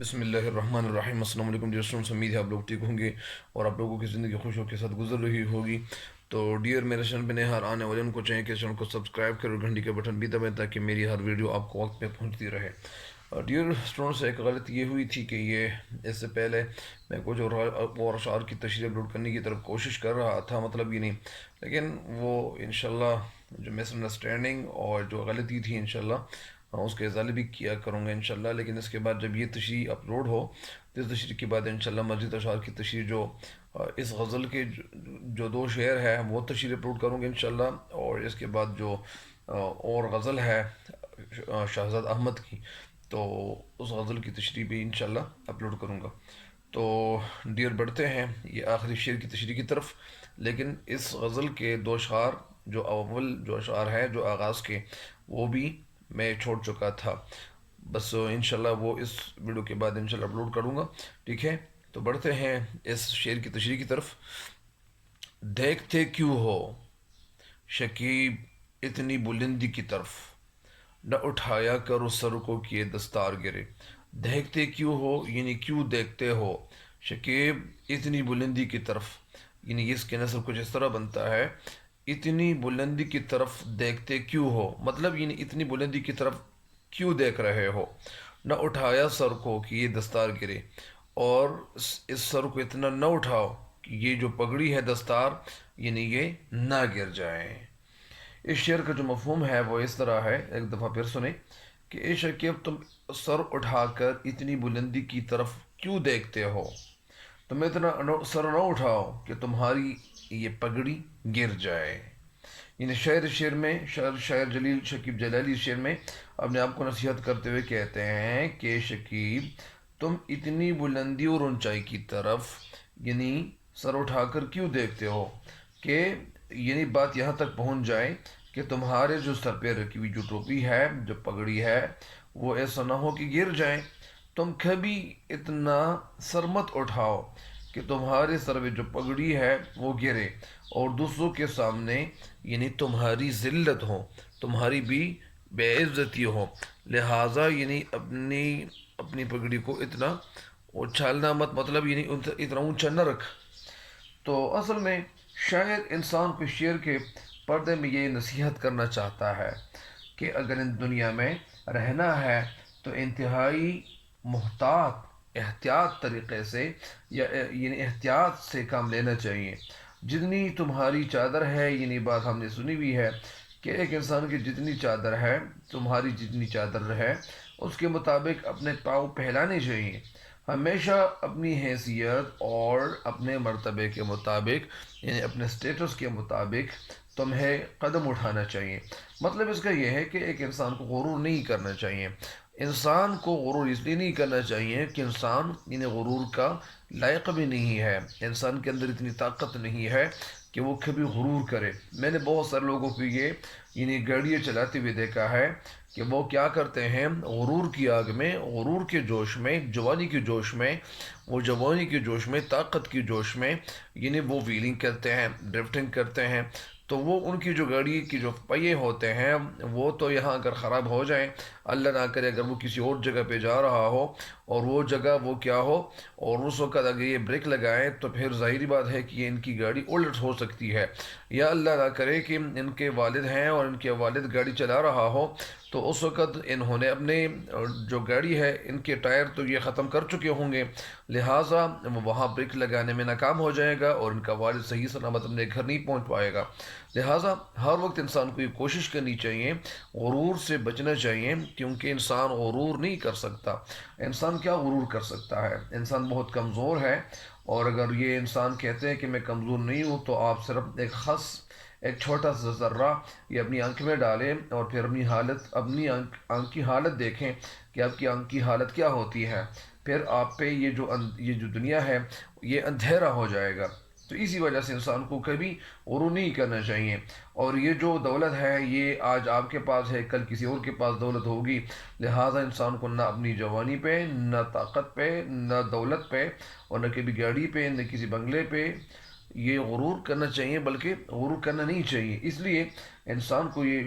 بسم اللہ الرحمن الرحیم۔ السلام علیکم ڈیئر اسٹوڈنٹس، امید ہے آپ لوگ ٹھیک ہوں گے اور آپ لوگوں کی زندگی خوشیوں کے ساتھ گزر رہی ہوگی۔ تو ڈیئر میرے چینل پہ نئے ہر آنے والے ان کو چاہیے کہ چینل کو سبسکرائب کرو، گھنٹی کے بٹن بھی دبائیں تاکہ میری ہر ویڈیو آپ کو وقت پہ پہنچتی رہے۔ ڈیئر اسٹوڈنٹس، ایک غلطی یہ ہوئی تھی کہ اس سے پہلے میں کچھ اور اشعار کی تشریح اپلوڈ کرنے کی طرف کوشش کر رہا تھا، مطلب یہ نہیں، لیکن وہ انشاءاللہ جو مس انڈرسٹینڈنگ اور جو غلطی تھی انشاءاللہ اس کے ازالے بھی کیا کروں گا انشاءاللہ۔ لیکن اس کے بعد جب یہ تشریح اپلوڈ ہو تو اس تشریح کے بعد انشاءاللہ مزید اشعار کی تشریح جو اس غزل کے جو دو شعر ہے وہ تشریح اپلوڈ کروں گا انشاءاللہ، اور اس کے بعد جو اور غزل ہے شہزاد احمد کی، تو اس غزل کی تشریح بھی انشاءاللہ اپلوڈ کروں گا۔ تو ڈیئر بڑھتے ہیں یہ آخری شعر کی تشریح کی طرف، لیکن اس غزل کے دو اشعار جو اول جو اشعار ہے جو آغاز کے، وہ بھی میں چھوڑ چکا تھا، بس انشاءاللہ وہ اس ویڈیو کے بعد انشاءاللہ اپلوڈ کروں گا، ٹھیک ہے۔ تو بڑھتے ہیں اس شعر کی تشریح کی طرف۔ دیکھتے کیوں ہو شکیب اتنی بلندی کی طرف، نہ اٹھایا کرو سر کو کیے دستار گرے۔ دیکھتے کیوں ہو یعنی کیوں دیکھتے ہو شکیب اتنی بلندی کی طرف، یعنی اس کے نصر کچھ اس طرح بنتا ہے، اتنی بلندی کی طرف دیکھتے کیوں ہو، مطلب یعنی اتنی بلندی کی طرف کیوں دیکھ رہے ہو، نہ اٹھایا سر کو کہ یہ دستار گرے، اور اس سر کو اتنا نہ اٹھاؤ کہ یہ جو پگڑی ہے دستار یعنی یہ نہ گر جائے۔ اس شعر کا جو مفہوم ہے وہ اس طرح ہے، ایک دفعہ پھر سنیں کہ اے شکیب تم سر اٹھا کر اتنی بلندی کی طرف کیوں دیکھتے ہو، تم اتنا سر نہ اٹھاؤ کہ تمہاری یہ پگڑی گر جائے۔ یعنی شعر میں شاعر جلیل شکیب جلالی شعر میں اپنے آپ کو نصیحت کرتے ہوئے کہتے ہیں کہ شکیب تم اتنی بلندی اور اونچائی کی طرف یعنی سر اٹھا کر کیوں دیکھتے ہو، کہ یعنی بات یہاں تک پہنچ جائے کہ تمہارے جو سر پہ رکھی ہوئی جو ٹوپی ہے جو پگڑی ہے وہ ایسا نہ ہو کہ گر جائیں۔ تم کبھی اتنا سر مت اٹھاؤ کہ تمہارے سر میں جو پگڑی ہے وہ گرے اور دوسروں کے سامنے یعنی تمہاری ذلت ہو، تمہاری بھی بے عزتی ہو، لہٰذا یعنی اپنی پگڑی کو اتنا اچھالنا مت، مطلب یعنی اتنا اونچا نہ رکھ۔ تو اصل میں شاعر انسان کو شعر کے پردے میں یہ نصیحت کرنا چاہتا ہے کہ اگر ان دنیا میں رہنا ہے تو انتہائی احتیاط طریقے سے یا یعنی احتیاط سے کام لینا چاہیے۔ جتنی تمہاری چادر ہے، یعنی بات ہم نے سنی ہوئی ہے کہ ایک انسان کی جتنی چادر ہے، تمہاری جتنی چادر ہے اس کے مطابق اپنے پاؤں پھیلانے چاہیے۔ ہمیشہ اپنی حیثیت اور اپنے مرتبے کے مطابق یعنی اپنے سٹیٹس کے مطابق تمہیں قدم اٹھانا چاہیے۔ مطلب اس کا یہ ہے کہ ایک انسان کو غرور نہیں کرنا چاہیے۔ انسان کو غرور اس لیے نہیں کرنا چاہیے کہ انسان یعنی غرور کا لائق بھی نہیں ہے، انسان کے اندر اتنی طاقت نہیں ہے کہ وہ کبھی غرور کرے۔ میں نے بہت سارے لوگوں کو یہ یعنی گاڑیاں چلاتے ہوئے دیکھا ہے کہ وہ کیا کرتے ہیں، غرور کی آگ میں، غرور کے جوش میں، جوانی کے جوش میں، وہ جوانی کے جوش میں، طاقت کے جوش میں یعنی وہ ویلنگ کرتے ہیں، ڈرفٹنگ کرتے ہیں، تو وہ ان کی جو گاڑی کی جو پہیے ہوتے ہیں وہ تو یہاں اگر خراب ہو جائیں، اللہ نہ کرے اگر وہ کسی اور جگہ پہ جا رہا ہو اور وہ جگہ وہ کیا ہو اور اس وقت اگر یہ بریک لگائیں تو پھر ظاہری بات ہے کہ یہ ان کی گاڑی الٹ ہو سکتی ہے، یا اللہ نہ کرے کہ ان کے والد ہیں اور ان کے والد گاڑی چلا رہا ہو تو اس وقت انہوں نے اپنے جو گاڑی ہے ان کے ٹائر تو یہ ختم کر چکے ہوں گے، لہٰذا وہ وہاں بریک لگانے میں ناکام ہو جائے گا اور ان کا والد صحیح سلامت اپنے گھر نہیں پہنچ پائے گا۔ لہٰذا ہر وقت انسان کو یہ کوشش کرنی چاہیے، غرور سے بچنا چاہیے، کیونکہ انسان غرور نہیں کر سکتا۔ انسان کیا غرور کر سکتا ہے؟ انسان بہت کمزور ہے، اور اگر یہ انسان کہتے ہیں کہ میں کمزور نہیں ہوں تو آپ صرف ایک چھوٹا سا ذرہ یہ اپنی آنکھ میں ڈالیں اور پھر اپنی آنکھ کی حالت دیکھیں کہ آپ کی آنکھ کی حالت کیا ہوتی ہے، پھر آپ پہ یہ جو دنیا ہے یہ اندھیرا ہو جائے گا۔ تو اسی وجہ سے انسان کو کبھی غرور نہیں کرنا چاہیے، اور یہ جو دولت ہے یہ آج آپ کے پاس ہے، کل کسی اور کے پاس دولت ہوگی، لہٰذا انسان کو نہ اپنی جوانی پہ، نہ طاقت پہ، نہ دولت پہ، اور نہ کبھی گاڑی پہ، نہ کسی بنگلے پہ یہ غرور کرنا چاہیے، بلکہ غرور کرنا نہیں چاہیے. اس لیے انسان کو یہ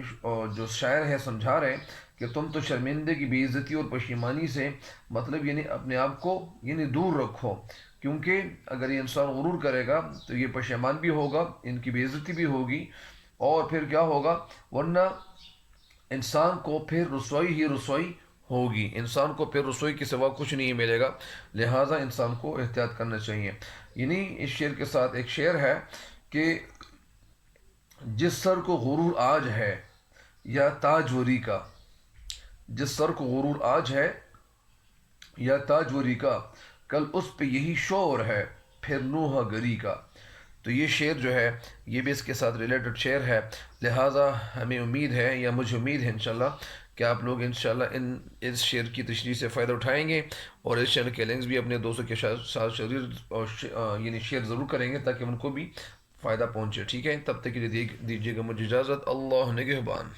جو شاعر ہے سمجھا رہے ہیں کہ تم تو شرمندگی، بے عزتی اور پشیمانی سے مطلب یعنی اپنے آپ کو یعنی دور رکھو، کیونکہ اگر یہ انسان غرور کرے گا تو یہ پشیمان بھی ہوگا، ان کی بے عزتی بھی ہوگی، اور پھر کیا ہوگا، ورنہ انسان کو پھر رسوائی ہی رسوائی ہوگی، انسان کو پھر رسوائی کے سوا کچھ نہیں ملے گا. لہٰذا انسان کو احتیاط کرنا چاہیے. یعنی اس شعر کے ساتھ ایک شعر ہے کہ جس سر کو غرور آج ہے یا تاجوری کا، جس سر کو غرور آج ہے یا تاجوری کا، کل اس پہ یہی شور ہے پھر نوحہ گری کا. تو یہ شعر جو ہے یہ بھی اس کے ساتھ ریلیٹڈ شعر ہے. لہٰذا ہمیں امید ہے، یا مجھے امید ہے انشاءاللہ، کہ آپ لوگ انشاءاللہ اس شعر کی تشریح سے فائدہ اٹھائیں گے، اور اس چینل کے لنکس بھی اپنے دوستوں کے ساتھ یعنی شیئر ضرور کریں گے تاکہ ان کو بھی فائدہ پہنچے. ٹھیک ہے، تب تک کے لیے دیجیے گا مجھے اجازت. اللہ نگہبان.